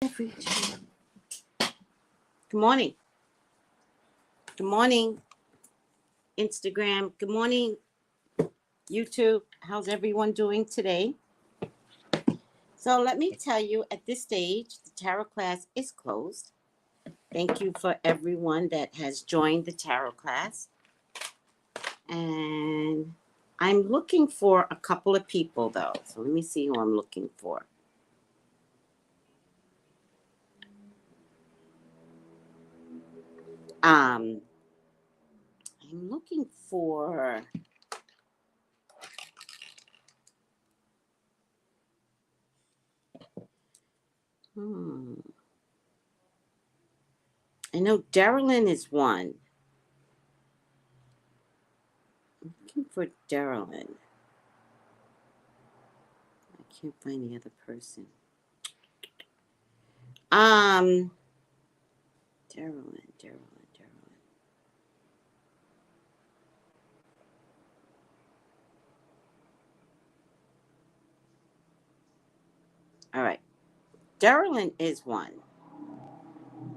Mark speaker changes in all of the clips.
Speaker 1: Good morning. Good morning, Instagram. Good morning, YouTube. How's everyone doing today? So let me tell you, at this stage, the tarot class is closed. Thank you for everyone that has joined the tarot class. And I'm looking for a couple of people, though. So let me see who I'm looking for. I'm looking for I know Darylyn is one. I'm looking for Darylyn. I can't find the other person. Darylyn. All right. Darylyn is one.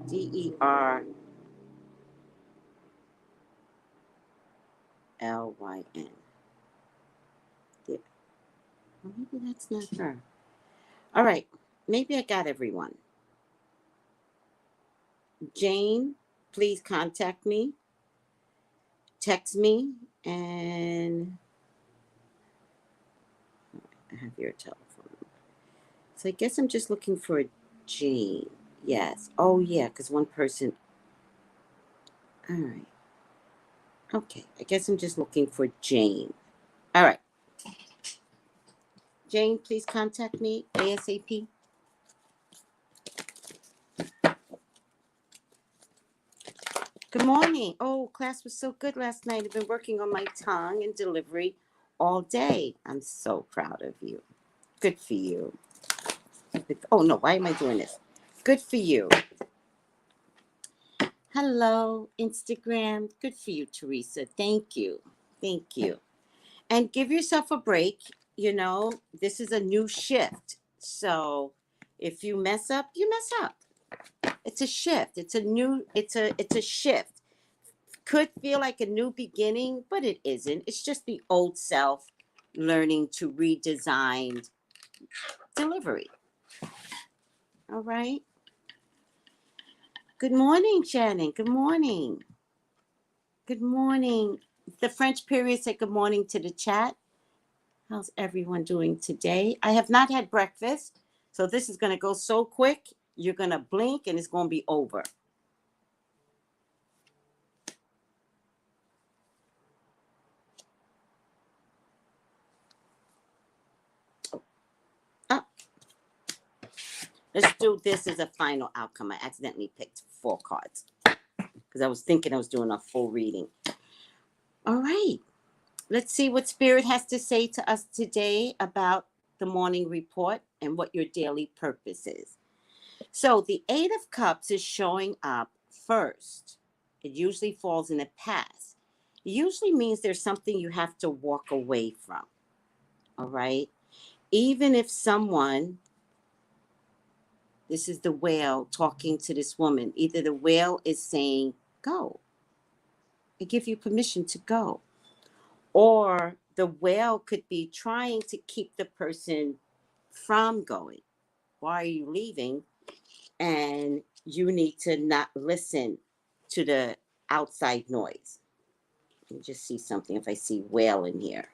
Speaker 1: DERLYN. Yeah. Well, maybe that's not her. All right. Maybe I got everyone. Jane, please contact me. Text me, and I have your telephone. So I guess I'm just looking for Jane. Yes. Oh, yeah, because one person. All right. Okay. I guess I'm just looking for Jane. All right. Jane, please contact me ASAP. Good morning. Oh, class was so good last night. I've been working on my tongue and delivery all day. I'm so proud of you. Good for you. Oh, no, why am I doing this? Good for you. Hello, Instagram. Good for you, Teresa. Thank you. Thank you. And give yourself a break. You know, this is a new shift. So if you mess up, you mess up. It's a shift. It's a shift. Could feel like a new beginning, but it isn't. It's just the old self learning to redesign delivery. All right. Good morning, Shannon. Good morning. Good morning. The French period said good morning to the chat. How's everyone doing today? I have not had breakfast, so this is going to go so quick. You're going to blink and it's going to be over. Oh, let's do this as a final outcome. I accidentally picked 4 cards because I was thinking I was doing a full reading. All right. Let's see what Spirit has to say to us today about the morning report and what your daily purpose is. So the 8 of Cups is showing up first. It usually falls in the past. It usually means there's something you have to walk away from. All right. Even if someone, this is the whale talking to this woman, either the whale is saying, go. I give you permission to go. Or the whale could be trying to keep the person from going. Why are you leaving? And you need to not listen to the outside noise. Let me just see something if I see whale in here.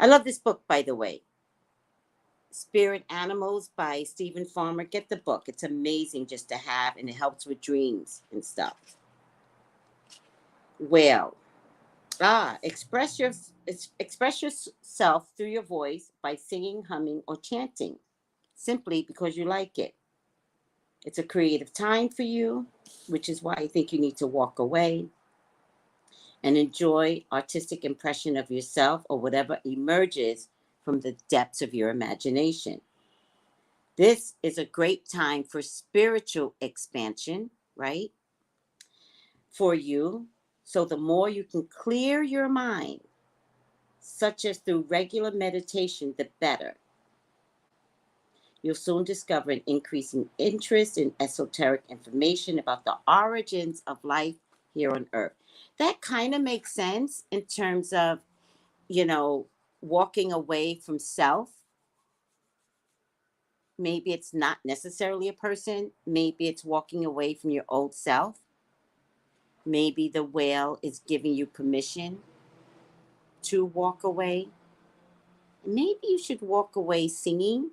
Speaker 1: I love this book, by the way. Spirit Animals by Stephen Farmer. Get the book. It's amazing just to have, and it helps with dreams and stuff. Whale. Express yourself through your voice by singing, humming, or chanting, simply because you like it. It's a creative time for you, which is why I think you need to walk away and enjoy artistic impression of yourself or whatever emerges from the depths of your imagination. This is a great time for spiritual expansion, right? For you. So the more you can clear your mind, such as through regular meditation, the better. You'll soon discover an increasing interest in esoteric information about the origins of life here on Earth. That kind of makes sense in terms of, you know, walking away from self. Maybe it's not necessarily a person. Maybe it's walking away from your old self. Maybe the whale is giving you permission to walk away. Maybe you should walk away singing,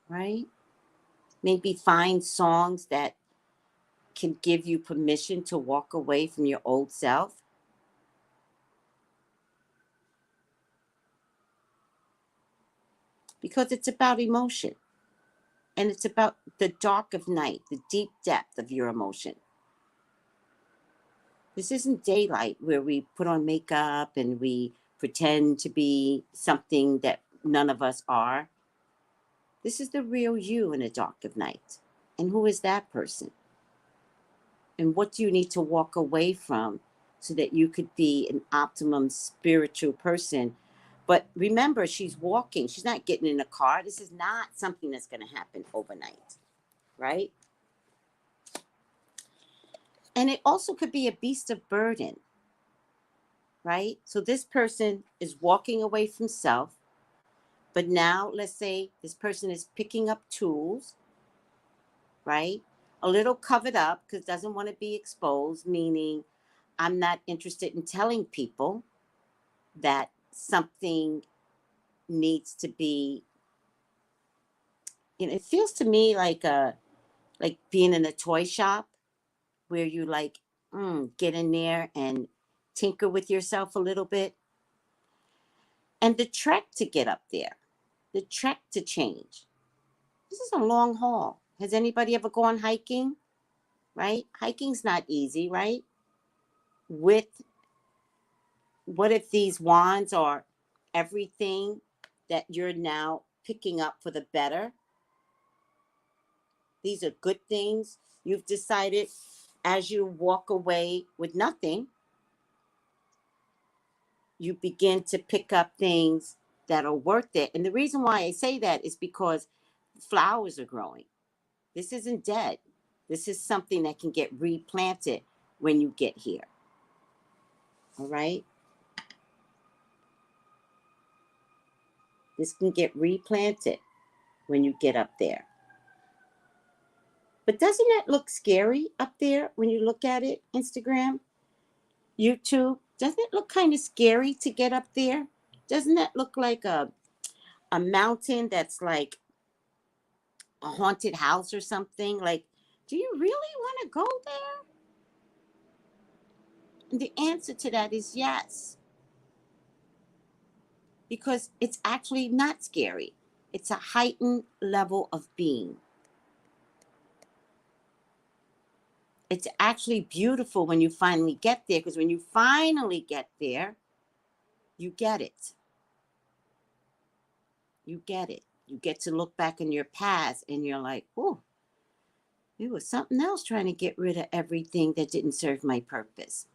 Speaker 1: right? Maybe find songs that can give you permission to walk away from your old self. Because it's about emotion. And it's about the dark of night, the deep depth of your emotion. This isn't daylight where we put on makeup and we pretend to be something that none of us are. This is the real you in the dark of night. And who is that person? And what do you need to walk away from so that you could be an optimum spiritual person? But remember, she's walking. She's not getting in a car. This is not something that's going to happen overnight, right? And it also could be a beast of burden, right? So this person is walking away from self, but now let's say this person is picking up tools, right? A little covered up because doesn't want to be exposed, meaning I'm not interested in telling people that something needs to be, it feels to me like being in a toy shop where you like get in there and tinker with yourself a little bit. And the trek to get up there, the trek to change. This is a long haul. Has anybody ever gone hiking? Right? Hiking's not easy, right? With what if these wands are everything that you're now picking up for the better? These are good things. You've decided as you walk away with nothing, you begin to pick up things that are worth it. And the reason why I say that is because flowers are growing. This isn't dead. This is something that can get replanted when you get here. All right? This can get replanted when you get up there. But doesn't that look scary up there when you look at it? Instagram, YouTube, doesn't it look kind of scary to get up there? Doesn't that look like a mountain that's like a haunted house or something? Like, do you really want to go there? And the answer to that is yes. Because it's actually not scary. It's a heightened level of being. It's actually beautiful when you finally get there, because when you finally get there, you get it. You get it. You get to look back in your past and you're like, oh, it was something else trying to get rid of everything that didn't serve my purpose.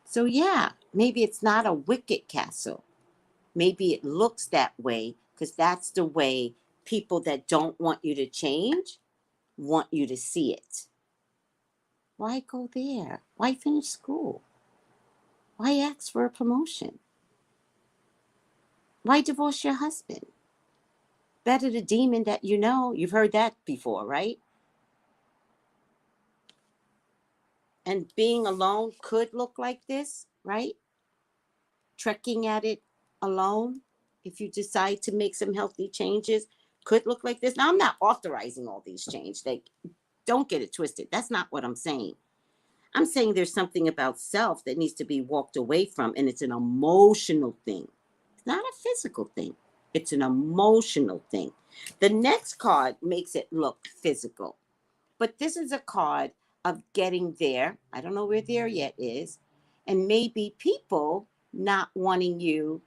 Speaker 1: So yeah, maybe it's not a wicked castle. Maybe it looks that way because that's the way people that don't want you to change want you to see it. Why go there? Why finish school? Why ask for a promotion? Why divorce your husband? Better the demon that you know. You've heard that before, right? And being alone could look like this, right? Trekking at it alone, if you decide to make some healthy changes, could look like this. Now, I'm not authorizing all these changes. Like, don't get it twisted. That's not what I'm saying. I'm saying there's something about self that needs to be walked away from, and it's an emotional thing. It's not a physical thing. It's an emotional thing. The next card makes it look physical, but this is a card of getting there. I don't know where there yet is, and maybe people not wanting you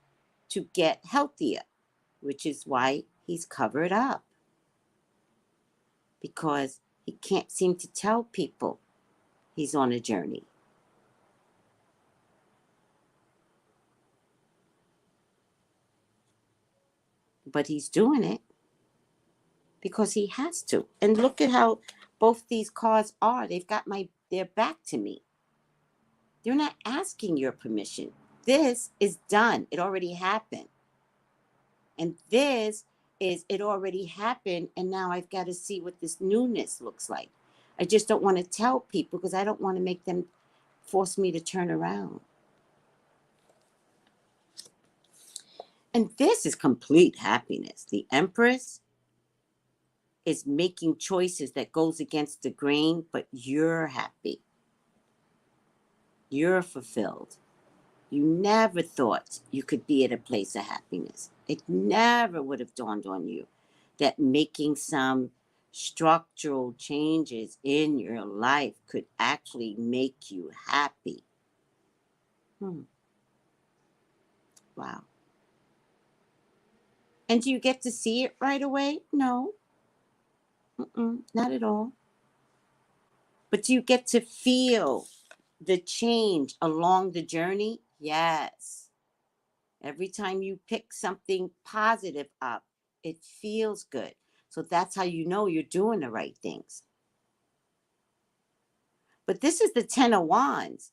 Speaker 1: to get healthier, which is why he's covered up, because he can't seem to tell people he's on a journey. but he's doing it because he has to. And look at how both these cards are. They've got their back to me. They're not asking your permission. This is done. It already happened. And this is, it already happened, and now I've got to see what this newness looks like. I just don't want to tell people because I don't want to make them force me to turn around. And this is complete happiness. The Empress is making choices that goes against the grain, but you're happy. You're fulfilled. You never thought you could be at a place of happiness. It never would have dawned on you that making some structural changes in your life could actually make you happy. Wow. And do you get to see it right away? No. Not at all. But do you get to feel the change along the journey? Yes. Every time you pick something positive up, it feels good. So that's how you know you're doing the right things. But this is the 10 of Wands.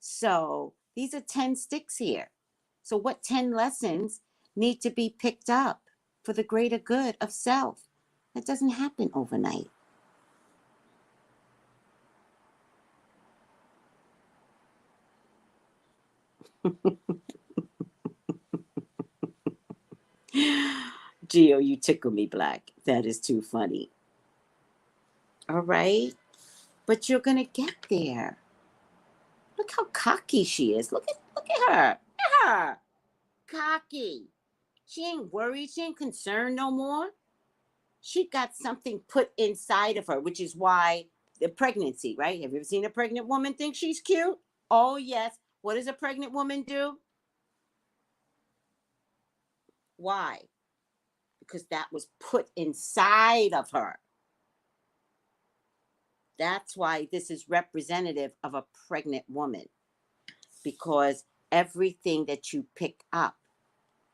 Speaker 1: So these are 10 sticks here. So what 10 lessons need to be picked up for the greater good of self? That doesn't happen overnight. Geo, you tickle me black. That is too funny. All right. But you're going to get there. Look how cocky she is. Look at her. Look at her. Cocky. She ain't worried. She ain't concerned no more. She got something put inside of her, which is why the pregnancy, right? Have you ever seen a pregnant woman think she's cute? Oh, yes. What does a pregnant woman do? Why? Because that was put inside of her. That's why this is representative of a pregnant woman, because everything that you pick up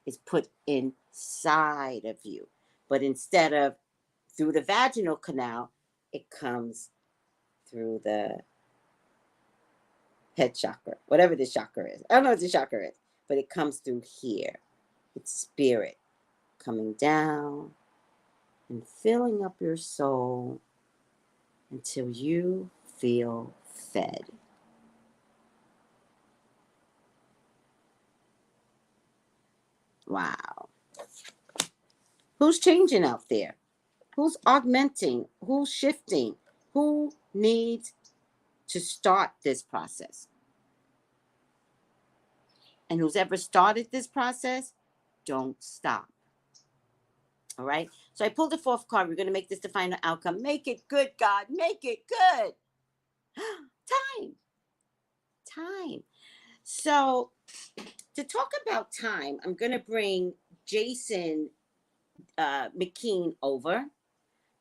Speaker 1: is put inside of you. But instead of through the vaginal canal, it comes through the head chakra, whatever the chakra is. I don't know what the chakra is, but it comes through here. It's spirit coming down and filling up your soul until you feel fed. Wow. Who's changing out there? Who's augmenting? Who's shifting? Who needs to start this process? And who's ever started this process, don't stop. All right. So I pulled the fourth card. We're going to make this the final outcome. Make it good, God. Make it good. Time. So to talk about time, I'm going to bring Jason McKean over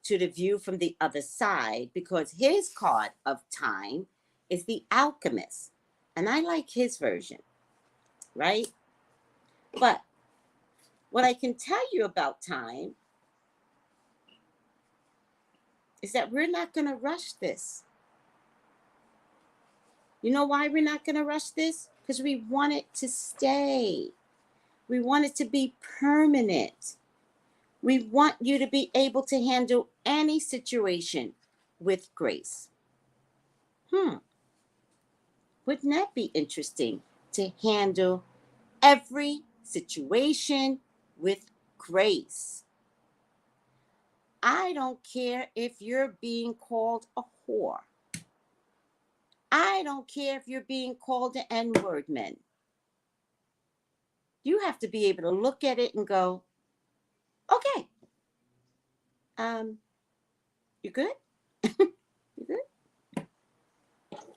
Speaker 1: to the view from the other side, because his card of time is the Alchemist. And I like his version, right? But what I can tell you about time is that we're not going to rush this. You know why we're not going to rush this? Because we want it to stay. We want it to be permanent. We want you to be able to handle any situation with grace. Wouldn't that be interesting, to handle every situation with grace? I don't care if you're being called a whore. I don't care if you're being called an N-word, man. You have to be able to look at it and go, okay, you good? You good?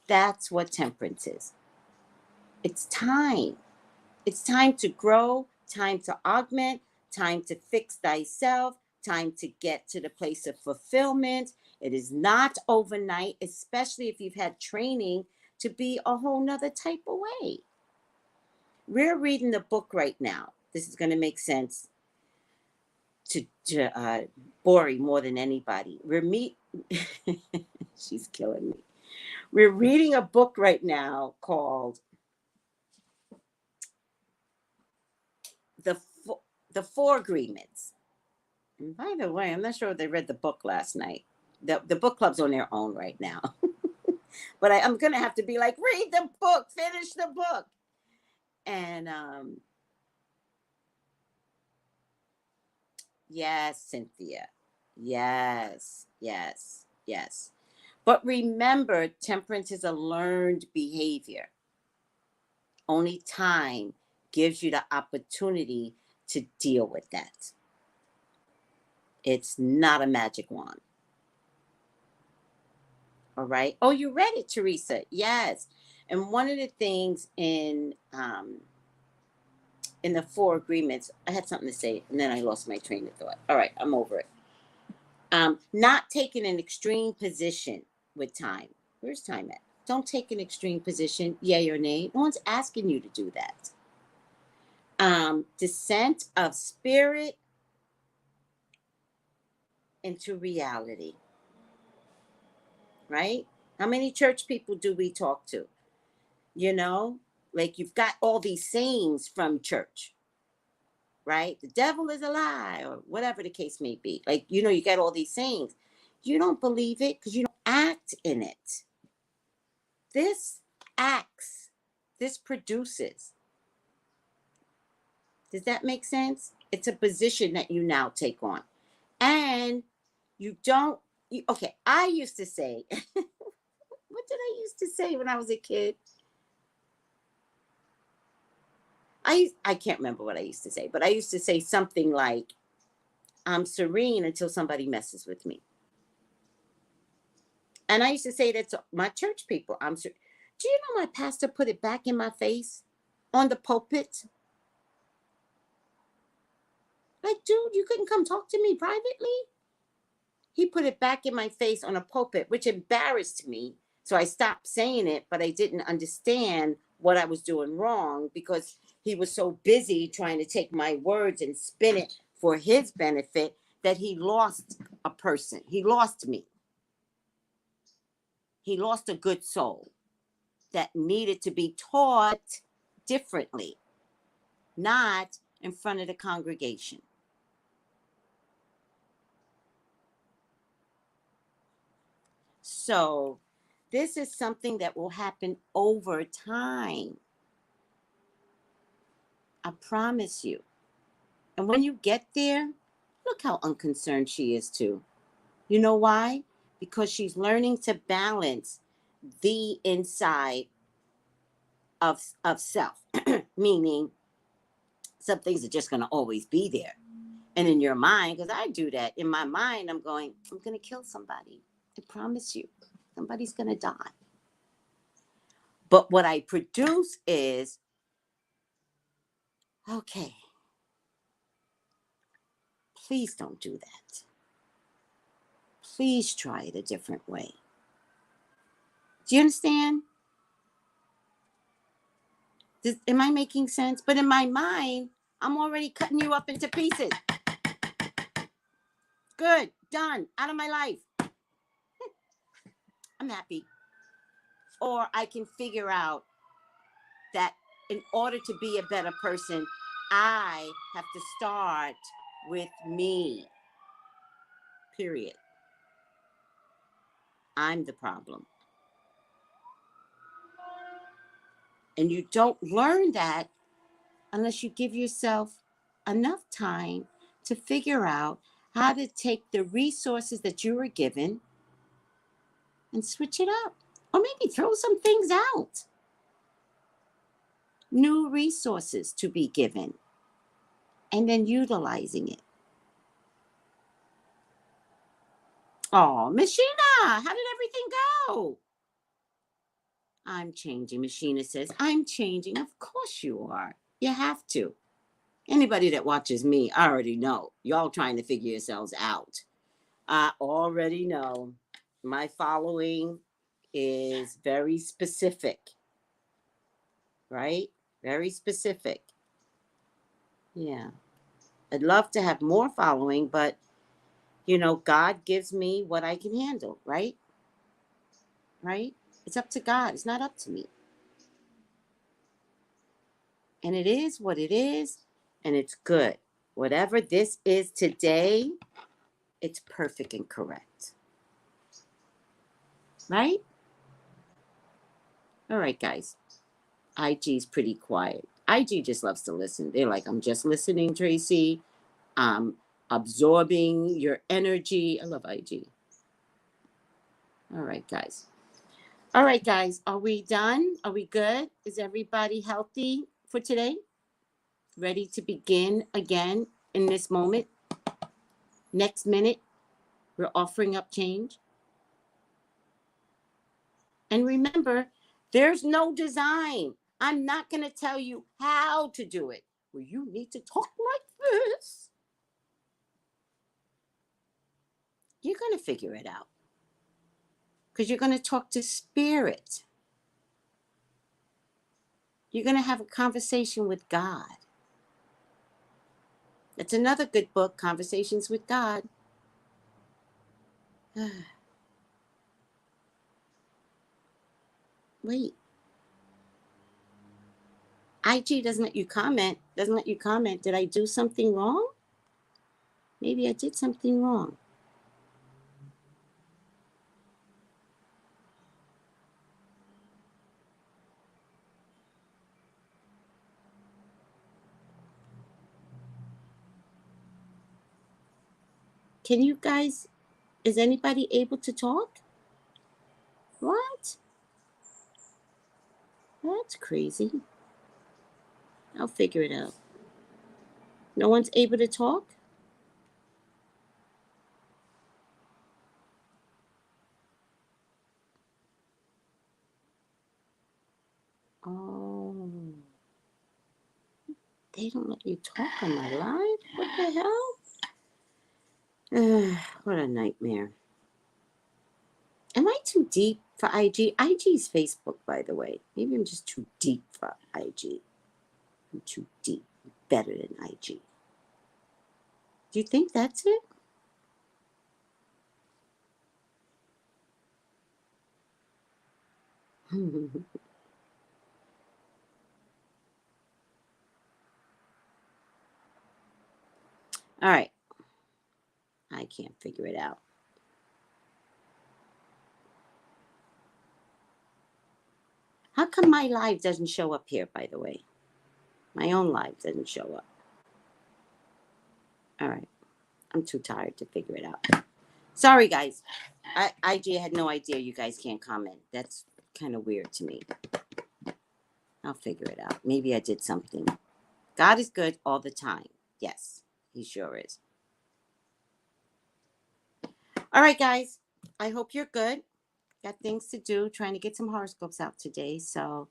Speaker 1: That's what temperance is. It's time. It's time to grow, time to augment, time to fix thyself, time to get to the place of fulfillment. It is not overnight, especially if you've had training to be a whole nother type of way. We're reading the book right now. This is going to make sense. to Bori more than anybody. She's killing me. We're reading a book right now called the Fo- the Four Agreements. And by the way, I'm not sure if they read the book last night. The book club's on their own right now, but I'm gonna have to be like, read the book, finish the book, and yes, Cynthia, yes, yes, yes. But remember, temperance is a learned behavior. Only time gives you the opportunity to deal with that. It's not a magic wand. All right. Oh, you read it, Teresa. Yes. And one of the things in the Four Agreements, I had something to say, and then I lost my train of thought. All right, I'm over it. Not taking an extreme position with time. Where's time at? Don't take an extreme position, yay or nay. No one's asking you to do that. Descent of spirit into reality. Right? How many church people do we talk to? You know, like you've got all these sayings from church, right? The devil is a lie, or whatever the case may be. Like, you got all these sayings. You don't believe it because you don't act in it. This acts, this produces. Does that make sense? It's a position that you now take on. And you don't, okay, I used to say, what did I used to say when I was a kid? I can't remember what I used to say, but I used to say something like, I'm serene until somebody messes with me. And I used to say that to my church people. Do you know my pastor put it back in my face on the pulpit? Like, dude, you couldn't come talk to me privately? He put it back in my face on a pulpit, which embarrassed me. So I stopped saying it, but I didn't understand what I was doing wrong because he was so busy trying to take my words and spin it for his benefit that he lost a person. He lost me. He lost a good soul that needed to be taught differently, not in front of the congregation. So, this is something that will happen over time. I promise you. And when you get there, look how unconcerned she is too. You know why? Because she's learning to balance the inside of self, meaning some things are just going to always be there. And in your mind, because I do that, in my mind, I'm going to kill somebody. I promise you, somebody's going to die. But what I produce is, okay, please don't do that. Please try it a different way. Do you understand? Am I making sense? But in my mind, I'm already cutting you up into pieces. Good, done, out of my life. I'm happy. Or I can figure out that in order to be a better person, I have to start with me. Period. I'm the problem. And you don't learn that unless you give yourself enough time to figure out how to take the resources that you were given and switch it up. Or maybe throw some things out. New resources to be given. And then utilizing it. Oh, Miss Sheena, how did everything go? I'm changing. Miss Sheena says, I'm changing. Of course you are. You have to. Anybody that watches me, I already know. Y'all trying to figure yourselves out. I already know. My following is very specific. Right? Very specific. Yeah. I'd love to have more following, but God gives me what I can handle, right? Right? It's up to God. It's not up to me. And it is what it is, and it's good. Whatever this is today, it's perfect and correct. Right? All right, guys. IG's pretty quiet. IG just loves to listen. They're like, I'm just listening, Tracy. I'm absorbing your energy. I love IG. All right, guys. All right, guys. Are we done? Are we good? Is everybody healthy for today? Ready to begin again in this moment? Next minute, we're offering up change. And remember, there's no design. I'm not going to tell you how to do it. Well, you need to talk like this. You're going to figure it out because you're going to talk to spirit. You're going to have a conversation with God. That's another good book, Conversations with God. Wait. IG doesn't let you comment. Doesn't let you comment. Did I do something wrong? Maybe I did something wrong. Can you guys, is anybody able to talk? What? That's crazy. I'll figure it out. No one's able to talk? Oh. They don't let you talk on my live? What the hell? What a nightmare. Am I too deep for IG? IG's Facebook, by the way. Maybe I'm just too deep for IG. I'm too deep. Better than IG. Do you think that's it? All right. I can't figure it out. How come my live doesn't show up here, by the way? My own live doesn't show up. All right. I'm too tired to figure it out. Sorry, guys. IG had no idea you guys can't comment. That's kind of weird to me. I'll figure it out. Maybe I did something. God is good all the time. Yes, he sure is. All right, guys. I hope you're good. Got things to do, trying to get some horoscopes out today. So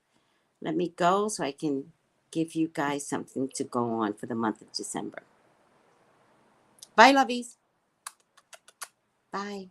Speaker 1: let me go so I can give you guys something to go on for the month of December. Bye, lovies. Bye.